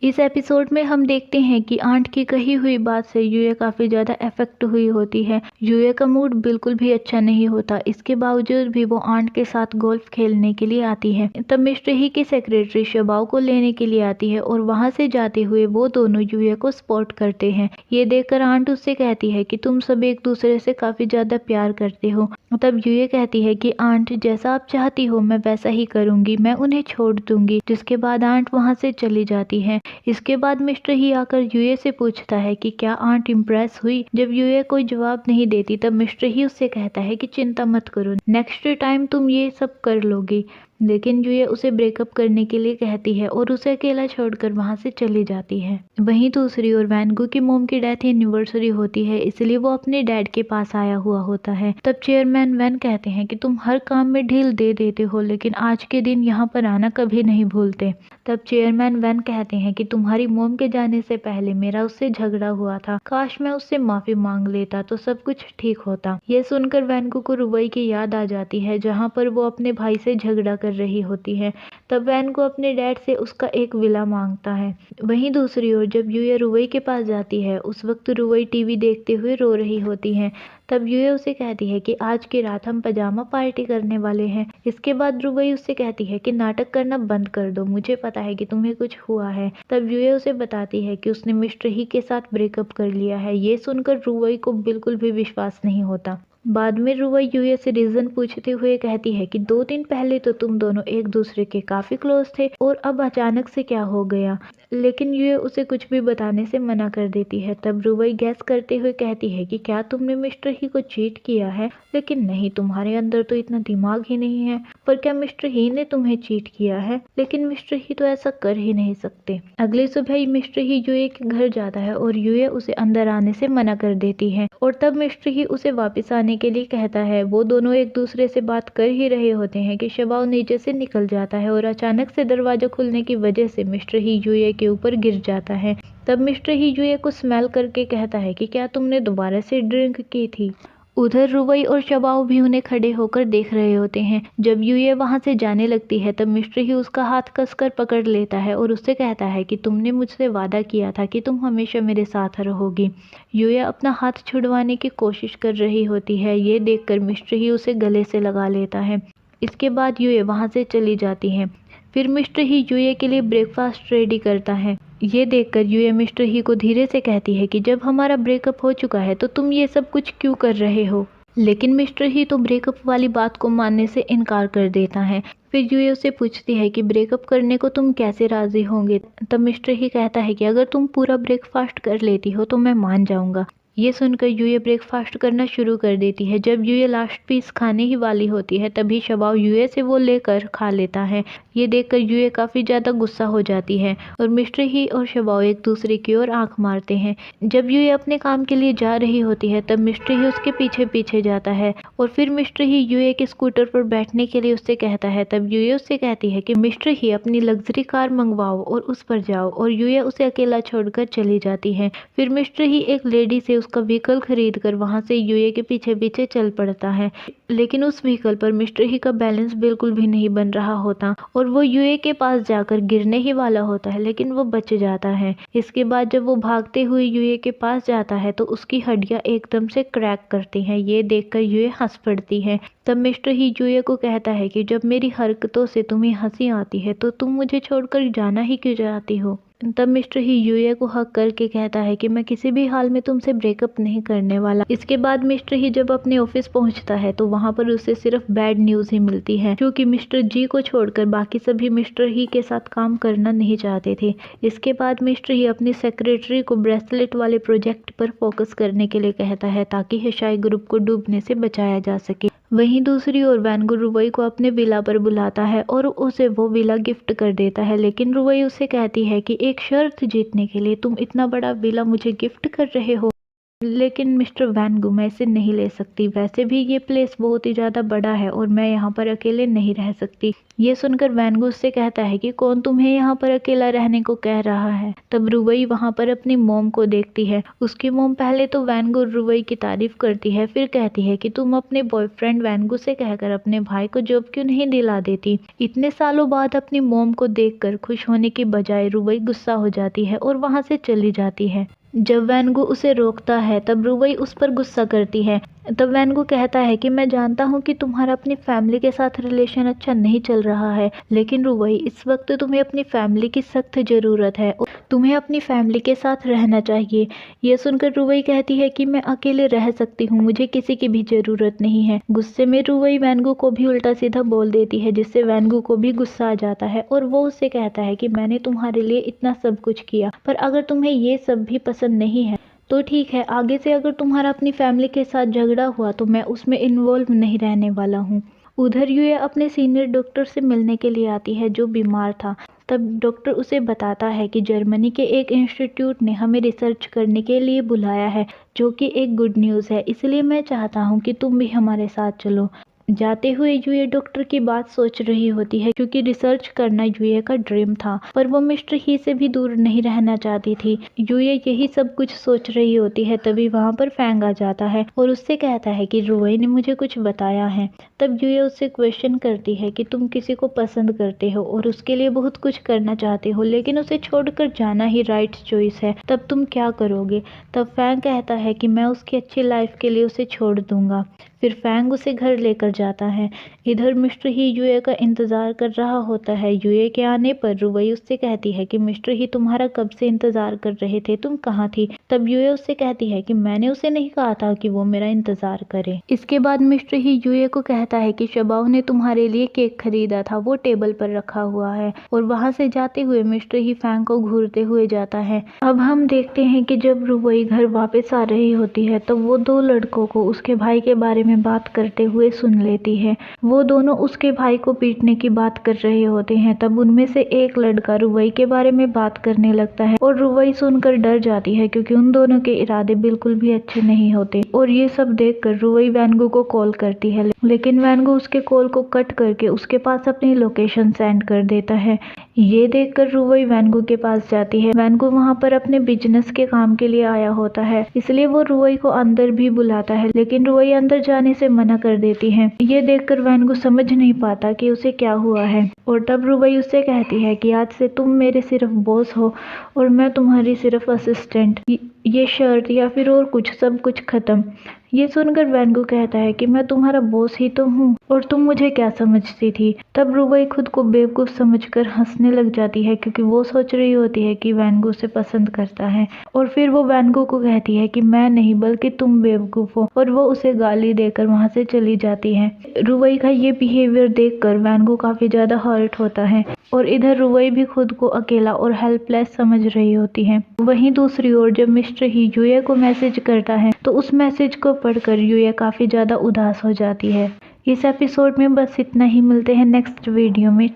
इस एपिसोड में हम देखते हैं कि आंट की कही हुई बात से यूए काफी ज्यादा अफेक्ट हुई होती है। यूए का मूड बिल्कुल भी अच्छा नहीं होता। इसके बावजूद भी वो आंट के साथ गोल्फ खेलने के लिए आती है। तब मिस्टर ही की सेक्रेटरी शबाओ को लेने के लिए आती है और वहां से जाते हुए वो दोनों यूए को सपोर्ट करते हैं। ये देखकर आंट उससे कहती है कि तुम सब एक दूसरे से काफी ज्यादा प्यार करते हो। तब यूए कहती है कि आंट जैसा आप चाहती हो मैं वैसा ही करूंगी, मैं उन्हें छोड़ दूंगी। जिसके बाद आंट वहां से चली जाती है। इसके बाद मिस्टर ही आकर यूए से पूछता है कि क्या आंट इम्प्रेस हुई। जब यूए कोई जवाब नहीं देती तब मिस्टर ही उससे कहता है कि चिंता मत करो, नेक्स्ट टाइम तुम ये सब कर लोगी। लेकिन यूए उसे ब्रेकअप करने के लिए कहती है और उसे अकेला छोड़कर वहां से चली जाती है। वहीं दूसरी ओर वैनगो की मोम की डेथ एनिवर्सरी होती है, इसलिए वो अपने डैड के पास आया हुआ होता है। तब चेयरमैन वैन कहते हैं कि तुम हर काम में ढील दे देते हो, लेकिन आज के दिन यहाँ पर आना कभी नहीं भूलते। तब चेयरमैन वैन कहते हैं कि तुम्हारी मोम के जाने से पहले मेरा उससे झगड़ा हुआ था, काश मैं उससे माफी मांग लेता तो सब कुछ ठीक होता। ये सुनकर वैनगो को रुबई की याद आ जाती है, जहाँ पर वो अपने भाई से झगड़ा कर रही होती है। तब वैनगो अपने डैड से उसका एक विला मांगता है। वहीं दूसरी ओर जब यूए रुबई के पास जाती है, उस वक्त रुबई टीवी देखते हुए रो रही होती है। तब यूए उसे कहती है कि आज की रात हम पजामा पार्टी करने वाले हैं। इसके बाद रुबई उससे कहती है कि नाटक करना बंद कर दो, मुझे पता है कि तुम्हें कुछ हुआ है। तब यूए उसे बताती है कि उसने मिस्टर ही के साथ ब्रेकअप कर लिया है। ये सुनकर रुबई को बिल्कुल भी विश्वास नहीं होता। बाद में रुबई यूए से रीजन पूछते हुए कहती है कि 2 दिन पहले तो तुम दोनों एक दूसरे के काफी क्लोज थे और अब अचानक से क्या हो गया। लेकिन यूए उसे कुछ भी बताने से मना कर देती है। तब रुबई गैस करते हुए कहती है कि क्या तुमने मिस्टर ही को चीट किया है। लेकिन नहीं, तुम्हारे अंदर तो इतना दिमाग ही नहीं है। पर क्या मिस्टर ही ने तुम्हें चीट किया है? लेकिन मिस्टर ही तो ऐसा कर ही नहीं सकते। अगली सुबह मिस्टर ही यूए के घर जाता है और यूए उसे अंदर आने से मना कर देती है और तब मिस्टर ही उसे वापस आने के लिए कहता है। वो दोनों एक दूसरे से बात कर ही रहे होते हैं कि शबाओ नीचे से निकल जाता है और अचानक से दरवाजा खुलने की वजह से मिस्टर ही यूए के ऊपर गिर जाता है। तब मिस्टर ही यूए को स्मेल करके कहता है कि क्या तुमने दोबारा से ड्रिंक की थी। उधर रुबई और शबाओ भी उन्हें खड़े होकर देख रहे होते हैं। जब यूए वहां से जाने लगती है तब मिस्टर ही उसका हाथ कसकर पकड़ लेता है और उससे कहता है कि तुमने मुझसे वादा किया था कि तुम हमेशा मेरे साथ रहोगी। यूए अपना हाथ छुड़वाने की कोशिश कर रही होती है। ये देखकर मिस्टर ही उसे गले से लगा लेता है। इसके बाद यूए वहां से चली जाती है। फिर मिस्टर ही यूए के लिए ब्रेकफास्ट रेडी करता है। ये देखकर यूए मिस्टर ही को धीरे से कहती है कि जब हमारा ब्रेकअप हो चुका है तो तुम ये सब कुछ क्यों कर रहे हो। लेकिन मिस्टर ही तो ब्रेकअप वाली बात को मानने से इनकार कर देता है। फिर यूए उसे पूछती है कि ब्रेकअप करने को तुम कैसे राजी होंगे। तब मिस्टर ही कहता है कि अगर तुम पूरा ब्रेकफास्ट कर लेती हो तो मैं मान जाऊंगा। ये सुनकर यूए ब्रेकफास्ट करना शुरू कर देती है। जब यूए लास्ट पीस खाने ही वाली होती है तभी शबाओ यूए से वो लेकर खा लेता है। ये देखकर यूए काफी ज्यादा गुस्सा हो जाती है और मिस्टर ही और शबाओ एक दूसरे की ओर आंख मारते हैं। जब यूए अपने काम के लिए जा रही होती है तब मिस्टर ही उसके पीछे पीछे जाता है और फिर मिस्टर ही यूए के स्कूटर पर बैठने के लिए उससे कहता है। तब यूए उससे कहती है कि मिस्टर ही अपनी लग्जरी कार मंगवाओ और उस पर जाओ और यूए उसे अकेला छोड़कर चली जाती है। फिर मिस्टर ही एक लेडी से उसका व्हीकल खरीद कर वहां से यूए के पीछे पीछे चल पड़ता है। लेकिन उस व्हीकल पर मिस्टर ही का बैलेंस बिल्कुल भी नहीं बन रहा होता और वो यूए के पास जाकर गिरने ही वाला होता है, लेकिन वो बच जाता है। इसके बाद जब वो भागते हुए यूए के पास जाता है तो उसकी हड्डियां एकदम से क्रैक करती हैं। ये देखकर यूए हंस पड़ती है। तब मिस्टर ही यूए को कहता है कि जब मेरी हरकतों से तुम्हें हंसी आती है तो तुम मुझे छोड़कर जाना ही क्यों चाहती हो। तब मिस्टर ही यूए को हक करके कहता है कि मैं किसी भी हाल में तुमसे ब्रेकअप नहीं करने वाला। इसके बाद मिस्टर ही जब अपने ऑफिस पहुंचता है तो वहां पर उसे सिर्फ बैड न्यूज ही मिलती है, क्योंकि मिस्टर जी को छोड़कर बाकी सभी मिस्टर ही के साथ काम करना नहीं चाहते थे। इसके बाद मिस्टर ही अपनी सेक्रेटरी को ब्रेसलेट वाले प्रोजेक्ट पर फोकस करने के लिए कहता है ताकि हेशाई ग्रुप को डूबने से बचाया जा सके। वहीं दूसरी ओर वैनगो रुबई को अपने विला पर बुलाता है और उसे वो विला गिफ्ट कर देता है। लेकिन रुबई उसे कहती है कि एक शर्त जीतने के लिए तुम इतना बड़ा विला मुझे गिफ्ट कर रहे हो। लेकिन मिस्टर वैनगू मैं इसे नहीं ले सकती, वैसे भी ये प्लेस बहुत ही ज़्यादा बड़ा है और मैं यहाँ पर अकेले नहीं रह सकती। ये सुनकर वैनगू उससे कहता है कि कौन तुम्हें यहाँ पर अकेला रहने को कह रहा है। तब रुवई वहाँ पर अपनी मोम को देखती है। उसकी मोम पहले तो वैनगू रुवई की तारीफ करती है, फिर कहती है कि तुम अपने बॉयफ्रेंड वैनगू से कहकर अपने भाई को जॉब क्यों नहीं दिला देती। इतने सालों बाद अपनी मोम को देखकर खुश होने की बजाय रुवई गुस्सा हो जाती है और वहाँ से चली जाती है। जब वैनगू उसे रोकता है तब रुवई उस पर गुस्सा करती है। तब वैनगू कहता है कि मैं जानता हूँ कि तुम्हारा अपनी फैमिली के साथ रिलेशन अच्छा नहीं चल रहा है, लेकिन रुवई इस वक्त तुम्हें अपनी फैमिली की सख्त ज़रूरत है, तुम्हें अपनी फैमिली के साथ रहना चाहिए। यह सुनकर रुवई कहती है कि मैं अकेले रह सकती हूँ, मुझे किसी की भी ज़रूरत नहीं है। गुस्से में रुवई वैनगू को भी उल्टा सीधा बोल देती है, जिससे वैनगू को भी गुस्सा आ जाता है और वो उससे कहता है कि मैंने तुम्हारे लिए इतना सब कुछ किया, पर अगर तुम्हें ये सब भी पसंद नहीं है तो ठीक है, आगे से अगर तुम्हारा अपनी फैमिली के साथ झगड़ा हुआ तो मैं उसमें इन्वॉल्व नहीं रहने वाला हूँ। उधर यूए अपने सीनियर डॉक्टर से मिलने के लिए आती है जो बीमार था। तब डॉक्टर उसे बताता है कि जर्मनी के एक इंस्टीट्यूट ने हमें रिसर्च करने के लिए बुलाया है, जो कि एक गुड न्यूज़ है, इसलिए मैं चाहता हूँ कि तुम भी हमारे साथ चलो। जाते हुए यूए डॉक्टर की बात सोच रही होती है, क्योंकि रिसर्च करना यूए का ड्रीम था, पर वो मिस्टर ही से भी दूर नहीं रहना चाहती थी। यूए यही सब कुछ सोच रही होती है, तभी वहाँ पर फैंग आ जाता है और उससे कहता है कि रुवई ने मुझे कुछ बताया है। तब यूए उससे क्वेश्चन करती है कि तुम किसी को पसंद करते हो और उसके लिए बहुत कुछ करना चाहते हो, लेकिन उसे छोड़कर जाना ही राइट चॉइस है, तब तुम क्या करोगे। तब फैंग कहता है कि मैं उसकी अच्छी लाइफ के लिए उसे छोड़ दूंगा। फिर फैंग उसे घर लेकर जाता है। इधर मिस्टर ही यूए का इंतज़ार कर रहा होता है। यूए के आने पर रुवई उससे कहती है कि मिस्टर ही तुम्हारा कब से इंतज़ार कर रहे थे, तुम कहाँ थी। तब यूए उससे कहती है कि मैंने उसे नहीं कहा था कि वो मेरा इंतज़ार करे। इसके बाद मिस्टर ही यूए को कहता है कि शबाओ ने तुम्हारे लिए केक खरीदा था, वो टेबल पर रखा हुआ है, और वहाँ से जाते हुए मिस्टर ही फैंग को घूरते हुए जाता है। अब हम देखते हैं कि जब रुवई घर वापस आ रही होती है तो वो दो लड़कों को उसके भाई के बारे में बात करते हुए सुन लेती है। वो दोनों उसके भाई को पीटने की बात कर रहे होते हैं। तब उनमें से एक लड़का रुवई के बारे में बात करने लगता है और रुवई सुनकर डर जाती है, क्योंकि उन दोनों के इरादे बिल्कुल भी अच्छे नहीं होते। और ये सब देखकर रुवई वैनगू को कॉल करती है, लेकिन वैनगू उसके कॉल को कट करके उसके पास अपनी लोकेशन सेंड कर देता है। ये देखकर रुवई वैनगू के पास जाती है। वैनगू वहाँ पर अपने बिजनेस के काम के लिए आया होता है, इसलिए वो रुवई को अंदर भी बुलाता है, लेकिन रुवई अंदर जाने से मना कर देती है। ये देखकर वैनगू समझ नहीं पाता कि उसे क्या हुआ है, और तब रुवई उससे कहती है कि आज से तुम मेरे सिर्फ बॉस हो और मैं तुम्हारी सिर्फ असिस्टेंट। ये शर्त या फिर और कुछ, सब कुछ खत्म। ये सुनकर वैनगू कहता है कि मैं तुम्हारा बॉस ही तो हूँ और तुम मुझे क्या समझती थी। तब रुवई खुद को बेवकूफ़ समझकर हंसने लग जाती है, क्योंकि वो सोच रही होती है कि वैनगू उसे पसंद करता है। और फिर वो वैनगू को कहती है कि मैं नहीं बल्कि तुम बेवकूफ़ हो, और वो उसे गाली देकर वहाँ से चली जाती है। रुवई का ये बिहेवियर देखकर वैनगू काफ़ी ज़्यादा हर्ट होता है, और इधर रुवई भी खुद को अकेला और हेल्पलेस समझ रही होती है। वहीं दूसरी ओर जब मिस्टर ही यूए को मैसेज करता है तो उस मैसेज को पढ़कर यूए काफ़ी ज़्यादा उदास हो जाती है। इस एपिसोड में बस इतना ही। मिलते हैं नेक्स्ट वीडियो में।